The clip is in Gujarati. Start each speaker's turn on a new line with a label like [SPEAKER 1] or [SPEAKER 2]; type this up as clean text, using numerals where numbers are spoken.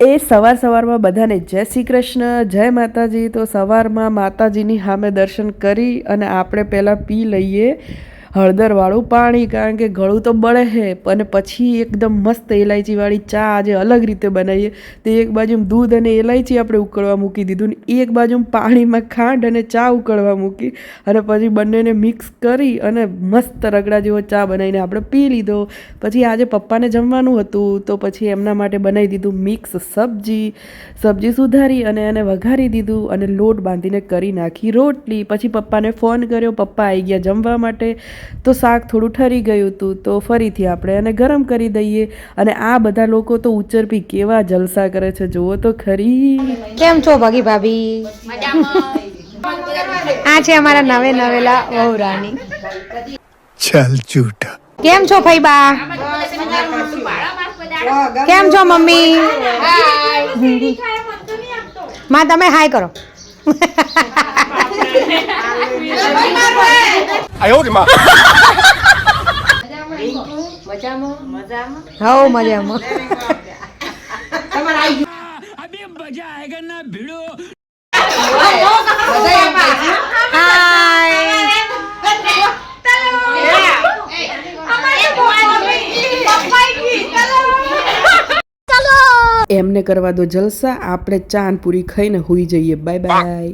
[SPEAKER 1] એ સવારમાં બધાને જય શ્રી કૃષ્ણ, જય માતાજી। તો સવારમાં માતાજીની સામે દર્શન કરી અને આપણે પહેલાં પી લઈએ હળદરવાળું પાણી, કારણ કે ગળું તો બળે છે। અને પછી એકદમ મસ્ત ઇલાયચીવાળી ચા આજે અલગ રીતે બનાવીએ। તો એક બાજુ દૂધ અને ઇલાયચી આપણે ઉકળવા મૂકી દીધું ને એક બાજુ પાણીમાં ખાંડ અને ચા ઉકળવા મૂકી અને પછી બંનેને મિક્સ કરી અને મસ્ત રગડા જેવો ચા બનાવીને આપણે પી લીધો। પછી આજે પપ્પાને જમવાનું હતું તો પછી એમના માટે બનાવી દીધું મિક્સ સબ્જી સુધારી અને એને વઘારી દીધું અને લોટ બાંધીને કરી નાખી રોટલી। પછી પપ્પાને ફોન કર્યો, પપ્પા આવી ગયા જમવા માટે। તો શાક થોડું ઠરી ગયું હતું તો ફરીથી આપણે એને ગરમ કરી દઈએ। અને આ બધા લોકો તો ઉચરપી કેવા જલસા કરે છે, જુઓ તો ખરી।
[SPEAKER 2] કેમ છો ભગી ભાભી? આ છે અમારા નવેલા વહુરાણી।
[SPEAKER 3] चल झूठा।
[SPEAKER 2] કેમ છો ફઈબા? કેમ છો મમ્મી? માં તમે હાય કરો।
[SPEAKER 3] आयो रे माँ।
[SPEAKER 2] હો મજામાં।
[SPEAKER 3] अभी मजा आएगा ना भिड़ो।
[SPEAKER 1] એમને કરવા દો જલસા, આપણે ચાન પૂરી ખાઈને હોઈ જઈએ। Bye bye.